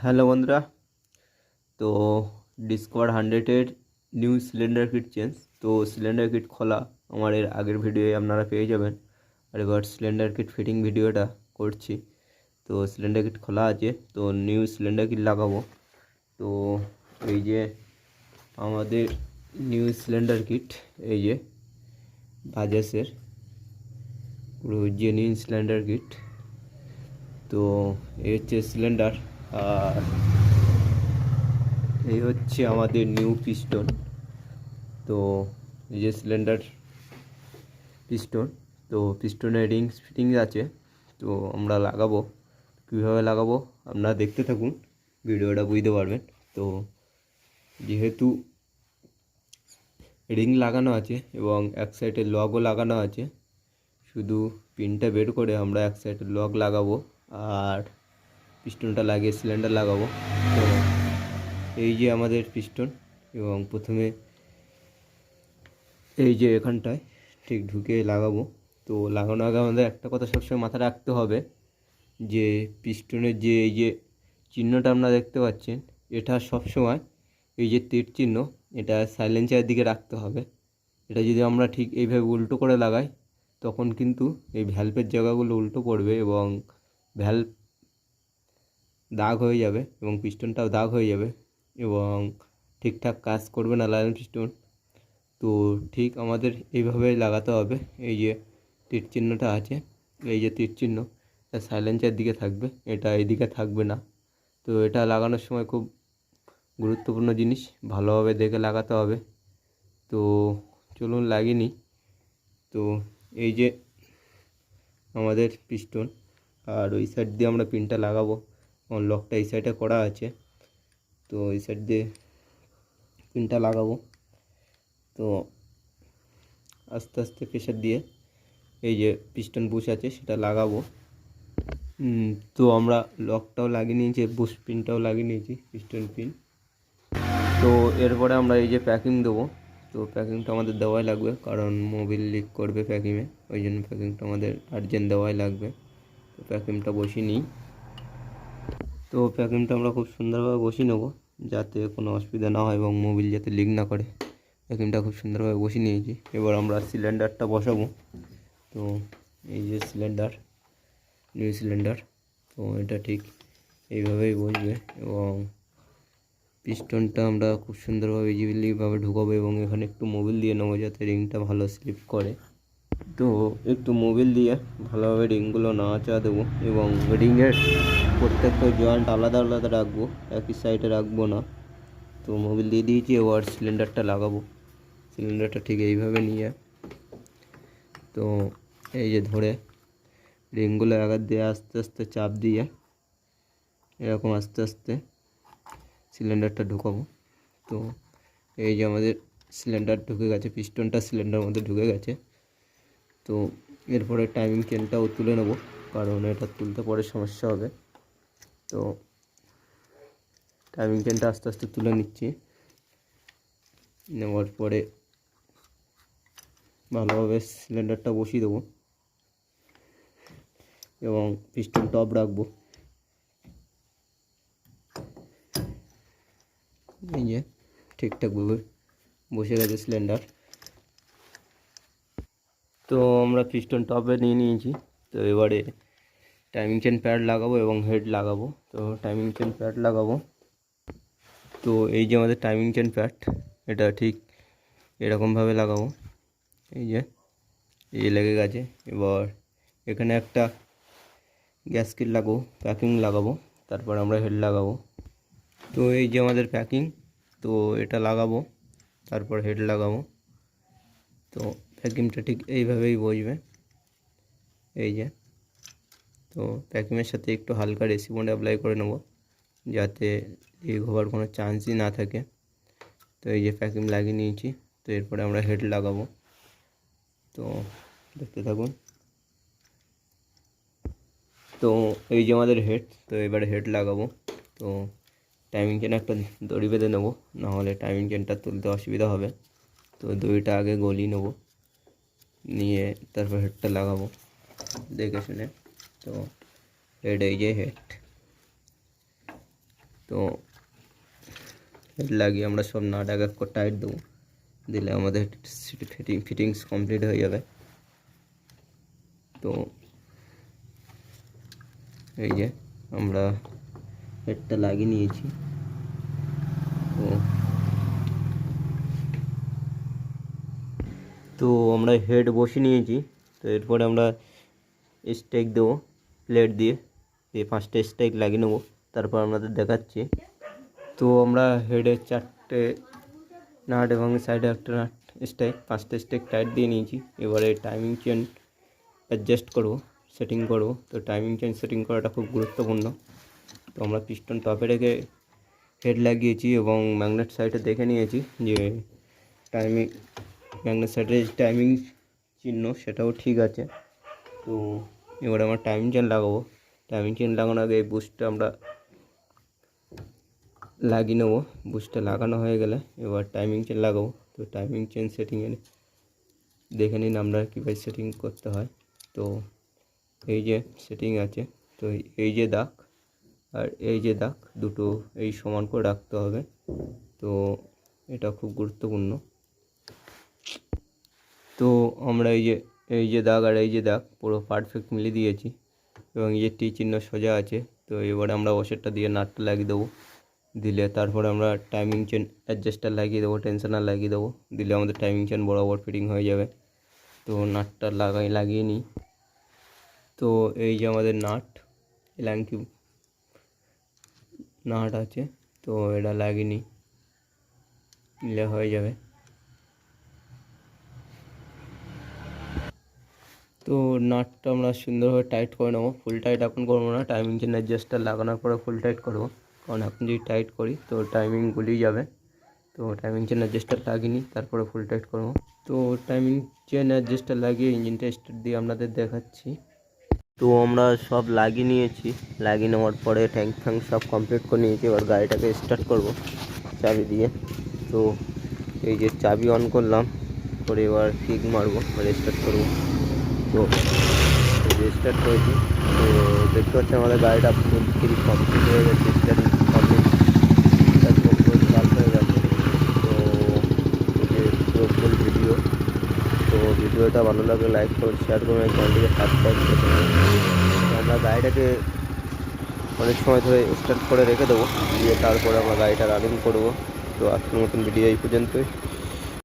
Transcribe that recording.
Hello বন্ধুরা, তো discover 100-এর নিউ সিলিন্ডার কিট চেঞ্জ। তো সিলিন্ডার কিট খোলা আমার এর আগের ভিডিওয়ে আপনারা পেয়ে যাবেন। আর এবার সিলিন্ডার কিট ফিটিং ভিডিওটা করছি। তো সিলিন্ডার কিট খোলা আছে, তো নিউ সিলিন্ডার কিট লাগাবো। তো এই যে আমাদের নিউ সিলিন্ডার কিট, এই যে বাজাজের পুরো জেনুইন সিলিন্ডার কিট। তো এই হচ্ছে সিলিন্ডার, আর এই হচ্ছে আমাদের নিউ পিস্টন। তো এই যে সিলিন্ডার পিস্টন, তো পিস্টনের রিংস ফিটিং আছে। তো আমরা লাগাবো, কীভাবে লাগাবো আপনারা দেখতে থাকুন, ভিডিওটা বুঝতে পারবেন। তো যেহেতু রিং লাগানো আছে এবং এক সাইডে লগও লাগানো আছে, শুধু পিনটা বের করে আমরা এক সাইডে লগ লাগাবো আর পিস্টনটা লাগিয়ে সিলিন্ডার লাগাবো। তো এই যে আমাদের পিস্টন, এবং প্রথমে এই যে এখানটায় ঠিক ঢুকে লাগাবো। তো লাগানোর আগে আমাদের একটা কথা সবসময় মাথায় রাখতে হবে, যে পিস্টনের যে এই যে চিহ্নটা আপনারা দেখতে পাচ্ছেন, এটা সবসময় এই যে তীর চিহ্ন, এটা সাইলেন্সারের দিকে রাখতে হবে। এটা যদি আমরা ঠিক এইভাবে উল্টো করে লাগাই, তখন কিন্তু এই ভ্যালভের জায়গাগুলো উল্টো পড়বে এবং ভ্যালভ দাগ হয়ে যাবে এবং পিস্টনটাও দাগ হয়ে যাবে এবং ঠিকঠাক কাজ করবে না লাইন পিস্টন। তো ঠিক আমাদের এইভাবেই লাগাতে হবে। এই যে তীর চিহ্নটা আছে, এই যে তীর চিহ্ন, এটা সাইলেন্সের দিকে থাকবে, এটা এইদিকে থাকবে না। তো এটা লাগানোর সময় খুব গুরুত্বপূর্ণ জিনিস, ভালোভাবে দেখে লাগাতে হবে। তো চলুন লাগিয়ে নিই। তো এই যে আমাদের পিস্টন, আর ওই সাইড দিয়ে আমরা পিনটা লাগাবো, লকটা এই সাইডে করা আছে। তো এই সাইড দিয়ে পিনটা লাগাবো। তো আস্তে আস্তে প্রেশার দিয়ে এই যে পিস্টন বুশ আছে সেটা লাগাবো। তো আমরা লকটাও লাগিয়ে নিয়েছি, বুশ পিনটাও লাগিয়ে নিয়েছি, পিস্টন পিন। তো এরপরে আমরা এই যে প্যাকিং দেবো। তো প্যাকিংটা আমাদের দেওয়াই লাগবে, কারণ মোবিল লিক করবে প্যাকিংয়ে, ওই জন্য প্যাকিংটা আমাদের আর্জেন্ট দেওয়াই লাগবে। তো প্যাকিংটা বসিয়ে নিই। তো প্যাকিংটা আমরা খুব সুন্দরভাবে বসিয়ে নেবো, যাতে কোনো অসুবিধা না হয় এবং মোবিল যাতে লিক না করে। প্যাকিংটা খুব সুন্দরভাবে বসিয়ে নিয়েছি। এবার আমরা সিলিন্ডারটা বসাবো। তো এই যে সিলিন্ডার, নিউ সিলিন্ডার, তো এটা ঠিক এইভাবেই বসবে এবং পিস্টনটা আমরা খুব সুন্দরভাবে ইজিলিভাবে ঢুকাবো এবং এখানে একটু মোবিল দিয়ে নেবো যাতে রিংটা ভালো স্লিপ করে। তো একটু মোবিল দিয়ে ভালোভাবে রিংগুলো নাড়াচাড়া দেবো এবং রিংয়ের প্রত্যেকটা জয়েন্ট আলাদা আলাদা রাখবো, একই সাইডে রাখবো না। তো মোবিল দিয়ে দিয়েছি, এবার সিলিন্ডারটা লাগাবো। সিলিন্ডারটা ঠিক এইভাবে নিয়ে, তো এই যে ধরে রিংগুলো আঘাত দিয়ে আস্তে আস্তে চাপ দিয়ে এরকম আস্তে আস্তে সিলিন্ডারটা ঢুকাবো। তো এই যে আমাদের সিলিন্ডার ঢুকে গেছে, পিস্টনটা সিলিন্ডারের মধ্যে ঢুকে গেছে। তো এরপরে টাইমিং চেনটাও তুলে নেব, কারণ এটা তুলতে পরে সমস্যা হবে। তো টাইমিং চেনটা আস্তে আস্তে তুলে নিচ্ছি। নেওয়ার পরে ভালোভাবে সিলিন্ডারটা বসিয়ে দেবো এবং পিস্টন টপ রাখবো। এই যে ঠিকঠাকভাবে বসে গেছে সিলিন্ডার। তো আমরা পিস্টন টপে নিয়ে নিয়েছি। তো এবারে টাইমিং চেন প্যাড লাগাবো এবং হেড লাগাবো। তো টাইমিং চেন প্যাড লাগাবো। তো এই যে আমাদের টাইমিং চেন প্যাড, এটা ঠিক এরকমভাবে লাগাবো। এই যে লেগে গেছে। এবার এখানে একটা গ্যাস কিট লাগাবো, প্যাকিং লাগাবো, তারপর আমরা হেড লাগাবো। তো এই যে আমাদের প্যাকিং, তো এটা লাগাবো, তারপর হেড লাগাবো। তো প্যাকিংটা ঠিক এইভাবেই বসবে, এই যে। তো প্যাকিংয়ের সাথে একটু হালকা রেসিপন্ড অ্যাপ্লাই করে নেব, যাতে লিক হওয়ার কোনো চান্সই না থাকে। তো এই যে প্যাকিং লাগিয়ে নিয়েছি। তো এরপরে আমরা হেড লাগাবো। তো দেখতে থাকুন। তো এই যে আমাদের হেড, তো এবারে হেড লাগাবো। তো টাইমিং চেন একটা দড়ি বেঁধে নেবো, নাহলে টাইমিং চেনটা তুলতে অসুবিধা হবে। তো দড়িটা আগে গলিয়ে নেবো, নিয়ে তারপর হেডটা লাগাবো দেখে শুনে। তো হেড, এই যে হেড। তো হেড লাগিয়ে আমরা সব নাট এক এক করে টাইট দেবো, দিলে আমাদের ফিটিংস কমপ্লিট হয়ে যাবে। তো এই যে আমরা হেডটা লাগিয়ে নিয়েছি। তো আমরা হেড বসিয়ে নিয়েছি। তো এরপরে আমরা স্টেক দেবো প্লেট দিয়ে 5টা স্টেক লাগিয়ে নেবো, তারপর আপনাদের দেখাচ্ছি। তো আমরা হেডে 4টে নাট এবং সাইডে একটা নাট স্টেক 5টা স্টেক টাইট দিয়ে নিয়েছি। এবারে টাইমিং চেন অ্যাডজাস্ট করবো, সেটিং করবো। তো টাইমিং চেন সেটিং করাটা খুব গুরুত্বপূর্ণ। তো আমরা পিস্টন টপে রেখে হেড লাগিয়েছি এবং ম্যাগনেট সাইডে দেখে নিয়েছি যে ম্যাগনেট সাইডে টাইমিং চিহ্ন সেটাও ঠিক আছে। তো এবারে আমরা টাইমিং চেন লাগাবো। টাইমিং চেন লাগানোর আগে এই বুস্টটা আমরা লাগিয়ে নেবো। বুস্টটা লাগানো হয়ে গেলে এবার টাইমিং চেন লাগাবো। তো টাইমিং চেন সেটিংয়ে দেখে নিন আমরা কীভাবে সেটিং করতে হয়। তো এই যে সেটিং আছে, তো এই যে দাগ আর এই যে দাগ দুটো এই সমান করে রাখতে হবে। তো এটা খুব গুরুত্বপূর্ণ। তো আমরা এই যে দাগ আর এই যে দাগ পুরো পারফেক্ট মিলিয়ে দিয়েছি এবং এই যে টি চিহ্ন সোজা আছে। তো এবারে আমরা ওয়াশারটা দিয়ে নাটটা লাগিয়ে দেবো, দিলে তারপরে আমরা টাইমিং চেন অ্যাডজাস্টার লাগিয়ে দেবো, টেনশনার লাগিয়ে দেবো, দিলে আমাদের টাইমিং চেন বরাবর ফিটিং হয়ে যাবে। তো নাটটা লাগিয়ে নিই। তো এই যে আমাদের নাট এলাঙ্কি নাট আছে, তো এটা লাগিয়ে নিলে হয়ে যাবে। তো নাটটা আমরা সুন্দরভাবে টাইট করে নেবো। ফুল টাইট এখন করবো না, টাইমিং চেন অ্যাডজাস্টার লাগানোর পরে ফুল টাইট করবো, কারণ এখন যদি টাইট করি তো টাইমিং গুলিয়ে যাবে। তো টাইমিং চেন অ্যাডজাস্টার লাগিয়ে নিই, তারপরে ফুল টাইট করবো। তো টাইমিং চেন অ্যাডজাস্টার লাগিয়ে ইঞ্জিনটা স্টার্ট দিয়ে আপনাদের দেখাচ্ছি। তো আমরা সব লাগিয়ে নিয়েছি, লাগিয়ে নেওয়ার পরে ট্যাঙ্ক ফ্যাঙ্ক সব কমপ্লিট করে নিয়েছি। এবার গাড়িটাকে স্টার্ট করব চাবি দিয়ে। তো এই যে চাবি অন করলাম, করে এবার কিক মারবো, স্টার্ট করবো। তো স্টার্ট করেছি। তো দেখতে পাচ্ছি আমাদের গাড়িটা ফুল কমপ্লিট হয়ে গেছে, স্টার্টিং কমপ্লিট চাল হয়ে গেছে। তো এই যে পুরো ফুল ভিডিও। তো ভিডিওটা ভালো লাগলে লাইক করুন, শেয়ার করুন, চ্যানেলটিকে সাবস্ক্রাইব করুন। আমরা গাড়িটাকে অনেক সময় ধরে স্টার্ট করে রেখে দেবো, দিয়ে তারপরে আমরা গাড়িটা রানিং করবো। তো আজকের মতন ভিডিও এই পর্যন্তই।